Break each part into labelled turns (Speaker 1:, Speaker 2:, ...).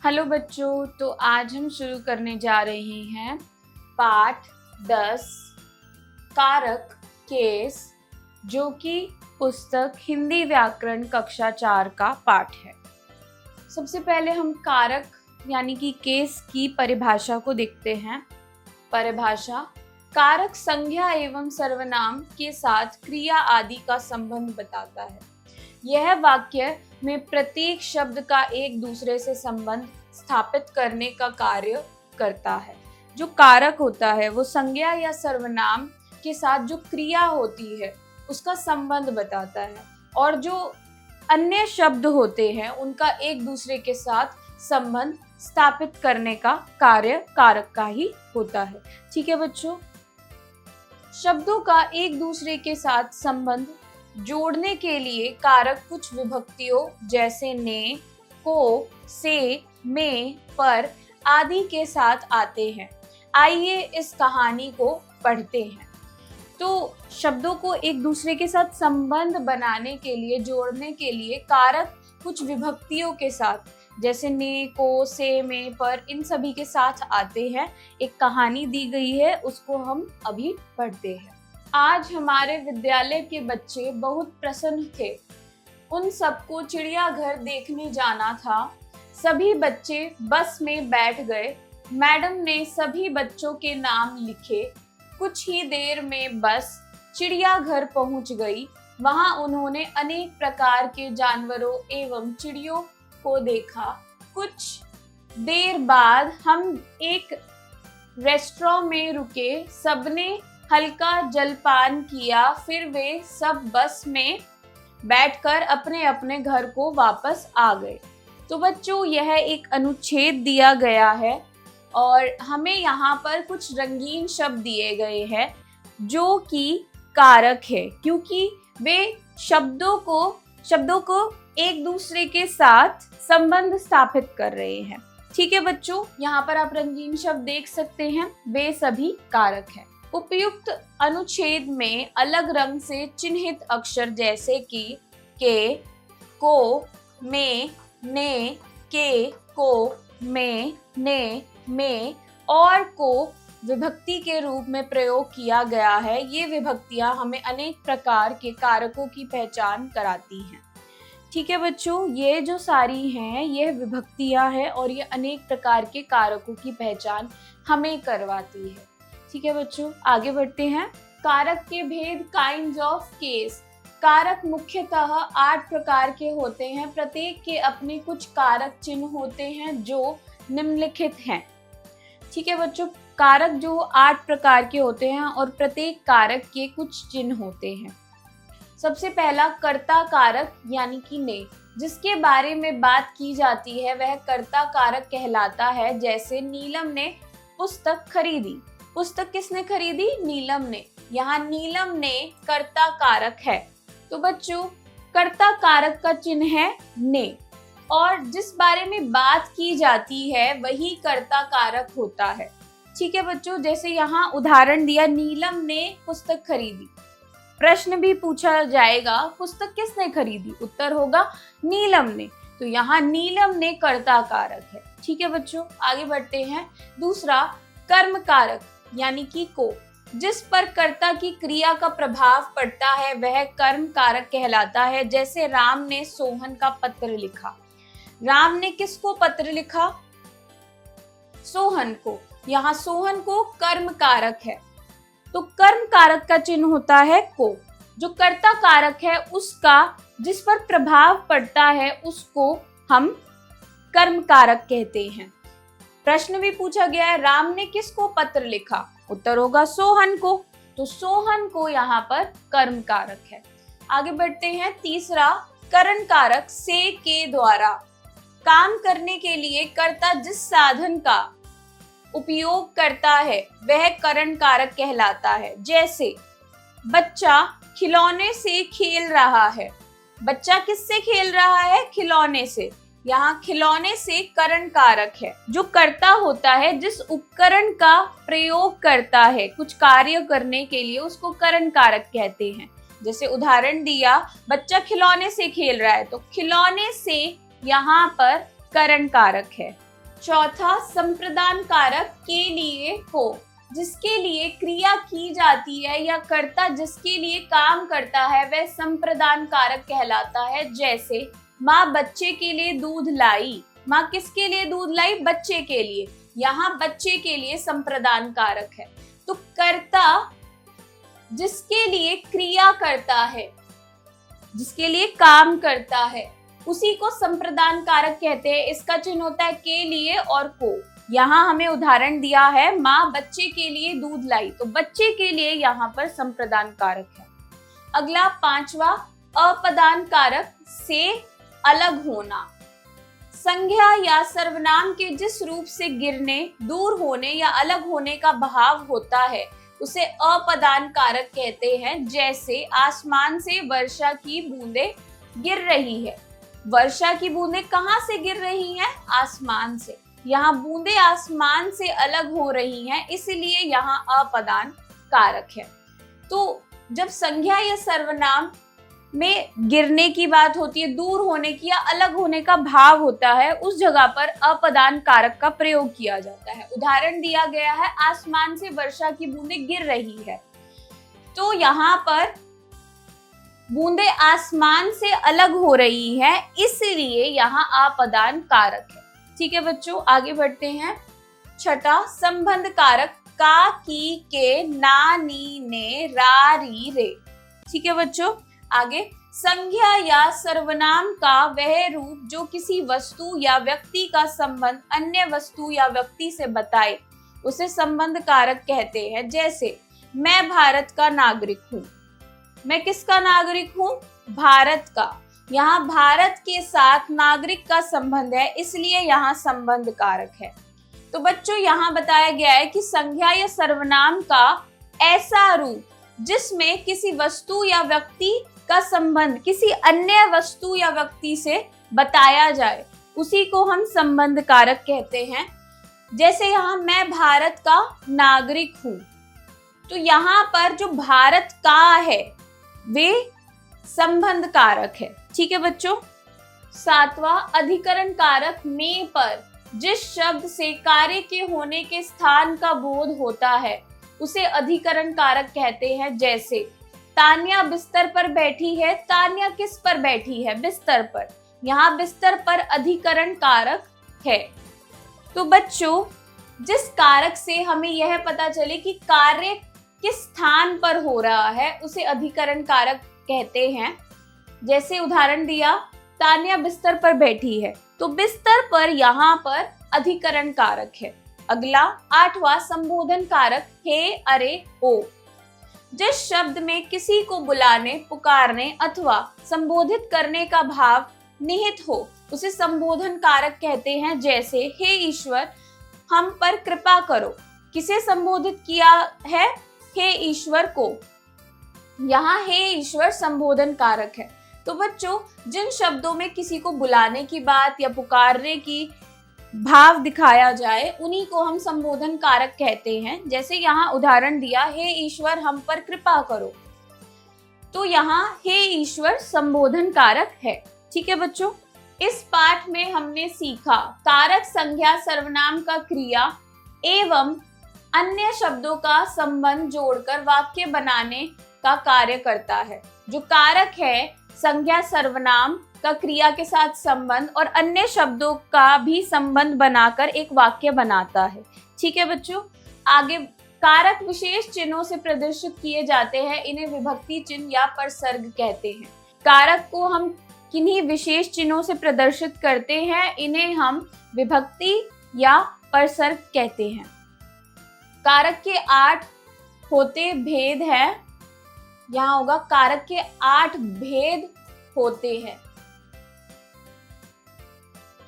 Speaker 1: Hello बच्चों, तो आज हम शुरू करने जा रहे हैं पाठ 10 कारक केस, जो कि पुस्तक हिंदी व्याकरण कक्षा 4 का पाठ है। सबसे पहले हम कारक यानी कि केस की परिभाषा को देखते हैं। परिभाषा: कारक संज्ञा एवं सर्वनाम के साथ क्रिया आदि का संबंध बताता है। यह वाक्य में प्रत्येक शब्द का एक दूसरे से संबंध स्थापित करने का कार्य करता है। जो कारक होता है वो संज्ञा या सर्वनाम के साथ जो क्रिया होती है उसका संबंध बताता है, और जो अन्य शब्द होते हैं उनका एक दूसरे के साथ संबंध स्थापित करने का कार्य कारक का ही होता है। ठीक है बच्चों, शब्दों का एक दूसरे के साथ संबंध जोड़ने के लिए कारक कुछ विभक्तियों जैसे ने, को, से, में, पर आदि के साथ आते हैं। आइए इस कहानी को पढ़ते हैं। तो शब्दों को एक दूसरे के साथ संबंध बनाने के लिए, जोड़ने के लिए कारक कुछ विभक्तियों के साथ जैसे ने, को, से, में, पर इन सभी के साथ आते हैं। एक कहानी दी गई है, उसको हम अभी पढ़ते हैं। आज हमारे विद्यालय के बच्चे बहुत प्रसन्न थे। उन सबको चिड़ियाघर देखने जाना था। सभी बच्चे बस में बैठ गए। मैडम ने सभी बच्चों के नाम लिखे। कुछ ही देर में बस चिड़ियाघर पहुंच गई। वहां उन्होंने अनेक प्रकार के जानवरों एवं चिड़ियों को देखा। कुछ देर बाद हम एक रेस्टोरेंट में रुके। सबने हल्का जलपान किया, फिर वे सब बस में बैठकर अपने अपने घर को वापस आ गए। तो बच्चों, यह एक अनुच्छेद दिया गया है और हमें यहाँ पर कुछ रंगीन शब्द दिए गए हैं जो कि कारक है, क्योंकि वे शब्दों को एक दूसरे के साथ संबंध स्थापित कर रहे हैं। ठीक है बच्चों, यहाँ पर आप रंगीन शब्द देख सकते हैं, वे सभी कारक हैं। उपयुक्त अनुच्छेद में अलग रंग से चिन्हित अक्षर जैसे कि के, को, में, ने, के, को, में, ने, में और को विभक्ति के रूप में प्रयोग किया गया है। ये विभक्तियां हमें अनेक प्रकार के कारकों की पहचान कराती हैं। ठीक है बच्चों, ये जो सारी हैं ये विभक्तियां हैं और ये अनेक प्रकार के कारकों की पहचान हमें करवाती है। ठीक है बच्चों, आगे बढ़ते हैं। कारक के भेद, काइंड्स ऑफ केस। कारक मुख्यतः 8 प्रकार के होते हैं। प्रत्येक के अपने कुछ कारक चिन्ह होते हैं जो निम्नलिखित हैं। ठीक है बच्चों, कारक जो 8 प्रकार के होते हैं और प्रत्येक कारक के कुछ चिन्ह होते हैं। सबसे पहला कर्ता कारक यानी कि ने, जिसके बारे में बात की जाती है वह कर्ता कारक कहलाता है। जैसे नीलम ने पुस्तक खरीदी। पुस्तक किसने खरीदी? नीलम ने। यहाँ नीलम ने कर्ता कारक है। तो बच्चों, कर्ता कारक का चिन्ह है ने, और जिस बारे में बात की जाती है वही कर्ता कारक होता है। ठीक है बच्चों, जैसे यहाँ उदाहरण दिया, नीलम ने पुस्तक खरीदी। प्रश्न भी पूछा जाएगा, पुस्तक किसने खरीदी? उत्तर होगा नीलम ने। तो यहाँ नीलम ने कर्ता कारक है। ठीक है बच्चों, आगे बढ़ते हैं। दूसरा, कर्म कारक यानी कि को, जिस पर कर्ता की क्रिया का प्रभाव पड़ता है वह कर्म कारक कहलाता है। जैसे राम ने सोहन का पत्र लिखा। राम ने किसको पत्र लिखा? सोहन को। यहाँ सोहन को कर्म कारक है, तो कर्म कारक का चिन्ह होता है को। जो कर्ता कारक है उसका जिस पर प्रभाव पड़ता है उसको हम कर्म कारक कहते हैं। प्रश्न भी पूछा गया है, राम ने किसको पत्र लिखा? उत्तर होगा सोहन को। तो सोहन को यहाँ पर कर्म कारक है। आगे बढ़ते हैं। तीसरा, करण कारक से के द्वारा। काम करने के लिए कर्ता जिस साधन का उपयोग करता है वह करण कारक कहलाता है। जैसे बच्चा खिलौने से खेल रहा है। बच्चा किससे खेल रहा है? खिलौने से। यहाँ खिलौने से करण कारक है। जो कर्ता होता है जिस उपकरण का प्रयोग करता है कुछ कार्य करने के लिए, उसको करण कारक कहते हैं। जैसे उदाहरण दिया, बच्चा खिलौने से खेल रहा है, तो खिलौने से यहाँ पर करण कारक है। चौथा संप्रदान कारक के लिए को, जिसके लिए क्रिया की जाती है या कर्ता जिसके लिए काम करता है वह संप्रदान कारक कहलाता है। जैसे माँ बच्चे के लिए दूध लाई, माँ किसके लिए दूध लाई? बच्चे के लिए, यहाँ बच्चे के लिए संप्रदान कारक है। तो कर्ता जिसके लिए क्रिया करता है, जिसके लिए काम करता है, उसी को संप्रदान कारक कहते हैं। इसका चिन्ह होता है के लिए और को। यहाँ हमें उदाहरण दिया है माँ बच्चे के लिए दूध लाई, तो बच्चे के लिए यहाँ पर संप्रदान कारक है। अगला पांचवा अपदान कारक से अलग होना। संज्ञा या सर्वनाम के जिस रूप से गिरने, दूर होने या अलग होने का भाव होता है उसे अपदान कारक कहते हैं। जैसे आसमान से वर्षा की बूंदें गिर रही है। वर्षा की बूंदें कहाँ से गिर रही हैं? आसमान से। यहाँ बूंदें आसमान से अलग हो रही हैं, इसलिए यहाँ अपदान कारक है। तो जब संज्ञा या सर्वनाम में गिरने की बात होती है, दूर होने की या अलग होने का भाव होता है, उस जगह पर अपदान कारक का प्रयोग किया जाता है। उदाहरण दिया गया है आसमान से वर्षा की बूंदें गिर रही है, तो यहाँ पर बूंदें आसमान से अलग हो रही है, इसलिए यहाँ अपदान कारक है। ठीक है बच्चों, आगे बढ़ते हैं। छठा संबंध कारक का, की, के, ना, नी, ने, रा, री, रे। ठीक है बच्चों, आगे संज्ञा या सर्वनाम का वह रूप जो किसी वस्तु या व्यक्ति का संबंध अन्य वस्तु या व्यक्ति से बताए उसे संबंध कारक कहते हैं। जैसे मैं भारत का नागरिक हूँ। मैं किसका नागरिक हूँ? भारत का। यहाँ भारत के साथ नागरिक का संबंध है, इसलिए यहाँ संबंध कारक है। तो बच्चों यहाँ बताया गया है कि संज्ञा या सर्वनाम का ऐसा रूप जिसमें किसी वस्तु या व्यक्ति का संबंध किसी अन्य वस्तु या व्यक्ति से बताया जाए, उसी को हम संबंध कारक कहते हैं। जैसे यहाँ मैं भारत का नागरिक हूँ, तो यहाँ पर जो भारत का है वे संबंध कारक है। ठीक है बच्चों। सातवां अधिकरण कारक में पर जिस शब्द से कार्य के होने के स्थान का बोध होता है उसे अधिकरण कारक कहते हैं। जैसे तान्या बिस्तर पर बैठी है। तान्या किस पर बैठी है? बिस्तर पर। यहाँ बिस्तर पर अधिकरण कारक है। तो बच्चों जिस कारक से हमें यह पता चले कि कार्य किस स्थान पर हो रहा है उसे अधिकरण कारक कहते हैं। जैसे उदाहरण दिया तान्या बिस्तर पर बैठी है, तो बिस्तर पर यहाँ पर अधिकरण कारक है। अगला आठवां संबोधन कारक हे, अरे, ओ। जिस शब्द में किसी को बुलाने, पुकारने अथवा संबोधित करने का भाव निहित हो उसे संबोधन कारक कहते हैं। जैसे हे ईश्वर हम पर कृपा करो। किसे संबोधित किया है? हे ईश्वर को। यहाँ हे ईश्वर संबोधन कारक है। तो बच्चों जिन शब्दों में किसी को बुलाने की बात या पुकारने की भाव दिखाया जाए उन्हीं को हम संबोधन कारक कहते हैं। जैसे यहाँ उदाहरण दिया हे ईश्वर हम पर कृपा करो, तो यहाँ हे ईश्वर संबोधन कारक है। ठीक है बच्चों, इस पाठ में हमने सीखा कारक संज्ञा सर्वनाम का क्रिया एवं अन्य शब्दों का संबंध जोड़कर वाक्य बनाने का कार्य करता है। जो कारक है संज्ञा सर्वनाम का क्रिया के साथ संबंध और अन्य शब्दों का भी संबंध बनाकर एक वाक्य बनाता है। ठीक है बच्चों, आगे कारक विशेष चिन्हों से प्रदर्शित किए जाते हैं, इन्हें विभक्ति चिन्ह या परसर्ग कहते हैं। कारक को हम किन्हीं विशेष चिन्हों से प्रदर्शित करते हैं, इन्हें हम विभक्ति या परसर्ग कहते हैं। कारक के 8 होते भेद है। यहाँ होगा कारक के 8 भेद होते हैं।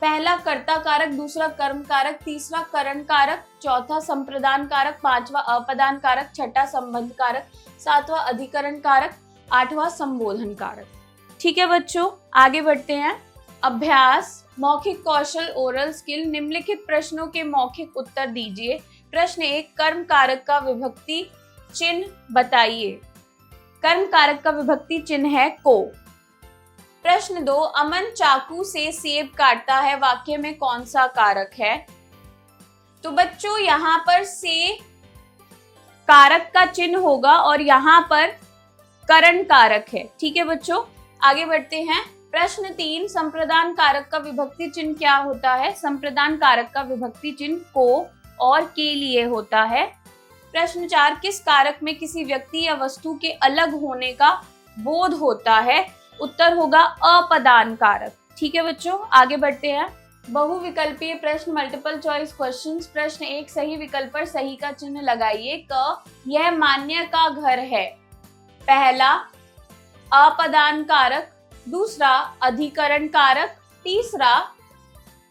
Speaker 1: पहला कर्ता कारक, दूसरा कर्म कारक, तीसरा करण कारक, चौथा संप्रदान कारक, पांचवा अपदान कारक, छठा संबंध कारक, सातवां अधिकरण कारक, आठवां संबोधन कारक। ठीक है बच्चों, आगे बढ़ते हैं। अभ्यास मौखिक कौशल ओरल स्किल। निम्नलिखित प्रश्नों के मौखिक उत्तर दीजिए। प्रश्न 1 कर्म कारक का विभक्ति चिन्ह बताइए। कर्म कारक का विभक्ति चिन्ह है को। प्रश्न 2 अमन चाकू से सेब काटता है, वाक्य में कौन सा कारक है? तो बच्चों यहाँ पर से कारक का चिन्ह होगा और यहाँ पर करण कारक है। ठीक है बच्चों, आगे बढ़ते हैं। प्रश्न 3, संप्रदान कारक का विभक्ति चिन्ह क्या होता है? संप्रदान कारक का विभक्ति चिन्ह को और के लिए होता है। प्रश्न 4, किस कारक में किसी व्यक्ति या वस्तु के अलग होने का बोध होता है? उत्तर होगा अपदान कारक। ठीक है बच्चों, आगे बढ़ते हैं। बहुविकल्पीय प्रश्न, मल्टीपल चॉइस क्वेश्चंस। प्रश्न 1, सही विकल्प पर सही का चिन्ह लगाइए। क, यह मान्य का घर है। पहला अपदान कारक, दूसरा अधिकरण कारक, तीसरा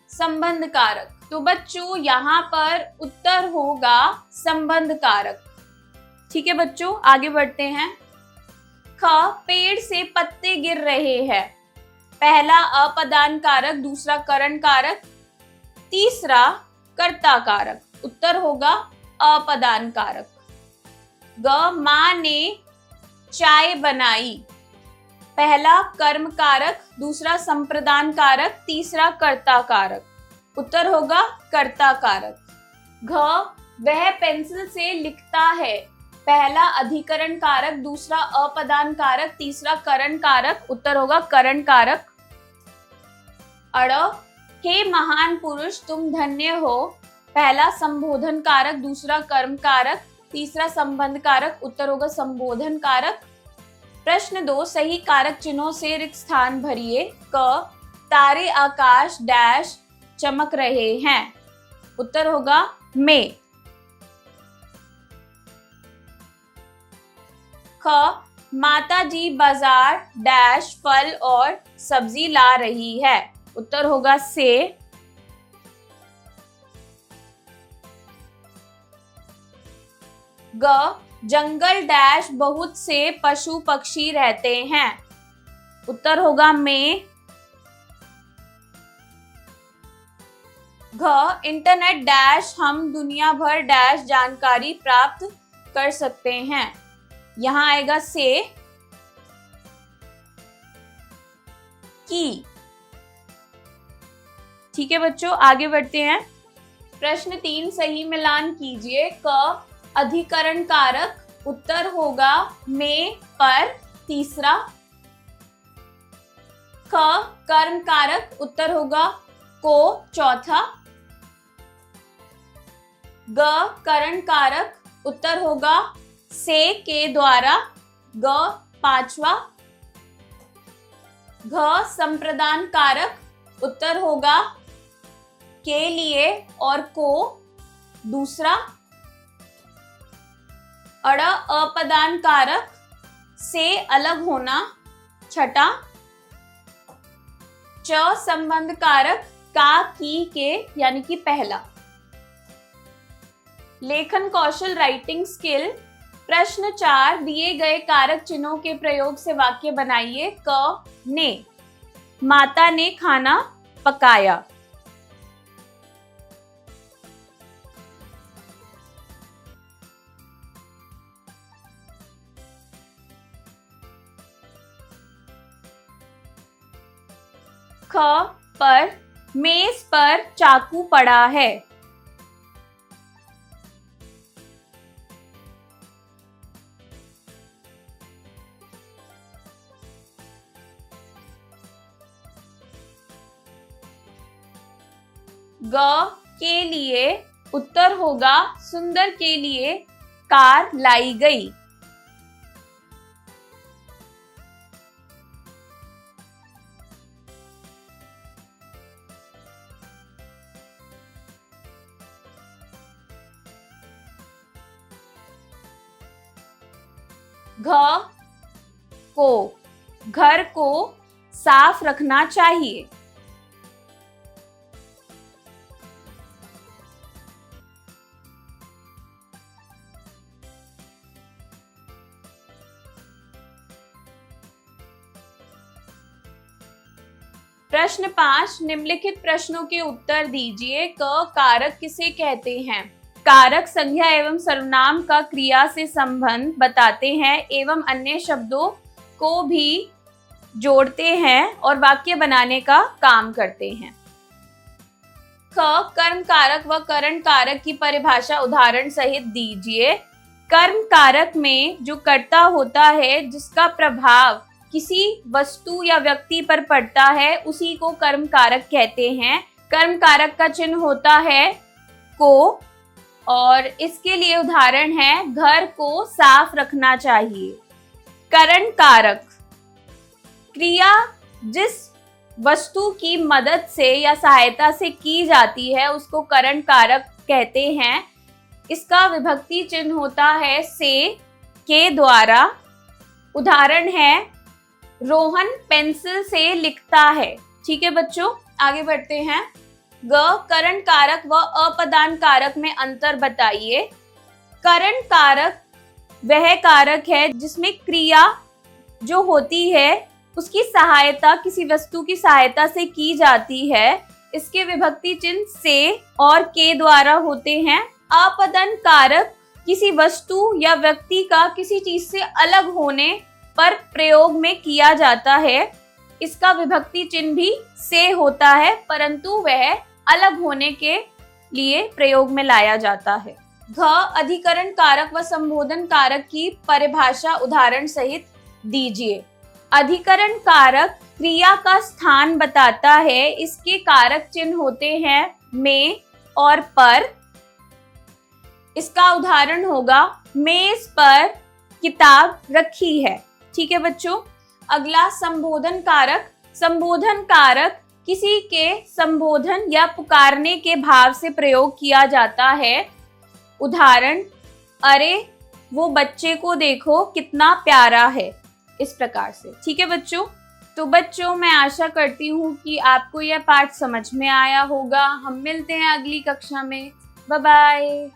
Speaker 1: संबंध कारक। तो बच्चों यहाँ पर उत्तर होगा संबंध कारक। ठीक है बच्चों, आगे बढ़ते हैं। ख, पेड़ से पत्ते गिर रहे हैं। पहला अपदान कारक, दूसरा करण कारक, तीसरा कर्ता कारक। उत्तर होगा अपदान कारक। ग, माँ ने चाय बनाई। पहला कर्म कारक, दूसरा संप्रदान कारक, तीसरा कर्ता कारक। उत्तर होगा कर्ता कारक। घ, वह पेंसिल से लिखता है। पहला अधिकरण कारक, दूसरा अपदान कारक, तीसरा करण कारक। उत्तर होगा करण कारक। अड़, हे महान पुरुष तुम धन्य हो। पहला संबोधन कारक, दूसरा कर्म कारक, तीसरा संबंध कारक। उत्तर होगा संबोधन कारक। प्रश्न 2, सही कारक चिन्हों से रिक्त स्थान भरिए। क, तारे आकाश डैश चमक रहे हैं। उत्तर होगा में। ख, माता जी बाजार डैश फल और सब्जी ला रही है। उत्तर होगा से। ग, जंगल डैश बहुत से पशु पक्षी रहते हैं। उत्तर होगा में। घ, इंटरनेट डैश हम दुनिया भर डैश जानकारी प्राप्त कर सकते हैं। यहां आएगा से की। ठीक है बच्चों, आगे बढ़ते हैं। प्रश्न 3, सही मिलान कीजिए। क, अधिकरण कारक। उत्तर होगा में पर, तीसरा। ख, कर्म कारक। उत्तर होगा को, चौथा। ग, करण कारक। उत्तर होगा से के द्वारा, ग, पांचवा। घ, संप्रदान कारक। उत्तर होगा के लिए और को, दूसरा। अड़, अपदान कारक, से अलग होना, छठा। च, संबंध कारक, का, की, के यानी कि पहला। लेखन कौशल, राइटिंग स्किल। प्रश्न 4, दिए गए कारक चिन्हों के प्रयोग से वाक्य बनाइए। क, ने, माता ने खाना पकाया। ख, पर, मेज पर चाकू पड़ा है। ग, के लिए। उत्तर होगा सुंदर के लिए कार लाई गई। घ, को, घर को साफ रखना चाहिए। प्रश्न 5, निम्नलिखित प्रश्नों के उत्तर दीजिए। क, कारक किसे कहते हैं? कारक संज्ञा एवं सर्वनाम का क्रिया से संबंध बताते हैं एवं अन्य शब्दों को भी जोड़ते हैं और वाक्य बनाने का काम करते हैं। ख, ख, कर्म कारक व करण कारक की परिभाषा उदाहरण सहित दीजिए। कर्म कारक में जो कर्ता होता है, जिसका प्रभाव किसी वस्तु या व्यक्ति पर पड़ता है, उसी को कर्म कारक कहते हैं। कर्म कारक का चिन्ह होता है को, और इसके लिए उदाहरण है घर को साफ रखना चाहिए। करण कारक, क्रिया जिस वस्तु की मदद से या सहायता से की जाती है उसको करण कारक कहते हैं। इसका विभक्ति चिन्ह होता है से, के द्वारा। उदाहरण है रोहन पेंसिल से लिखता है। ठीक है बच्चों, आगे बढ़ते हैं। ग, करण कारक व अपदान कारक में अंतर बताइए। करण कारक वह कारक है जिसमें क्रिया जो होती है उसकी सहायता किसी वस्तु की सहायता से की जाती है। इसके विभक्ति चिन्ह से और के द्वारा होते हैं। अपदन कारक किसी वस्तु या व्यक्ति का किसी चीज से अलग होने पर प्रयोग में किया जाता है। इसका विभक्ति चिन्ह भी से होता है, परंतु वह अलग होने के लिए प्रयोग में लाया जाता है। घ, अधिकरण कारक व संबोधन कारक की परिभाषा उदाहरण सहित दीजिए। अधिकरण कारक क्रिया का स्थान बताता है। इसके कारक चिन्ह होते हैं में और पर। इसका उदाहरण होगा मेज पर किताब रखी है। ठीक है बच्चों, अगला संबोधन कारक। संबोधन कारक किसी के संबोधन या पुकारने के भाव से प्रयोग किया जाता है। उदाहरण अरे वो बच्चे को देखो कितना प्यारा है, इस प्रकार से। ठीक है बच्चों, तो बच्चों मैं आशा करती हूँ कि आपको यह पाठ समझ में आया होगा। हम मिलते हैं अगली कक्षा में। Bye bye.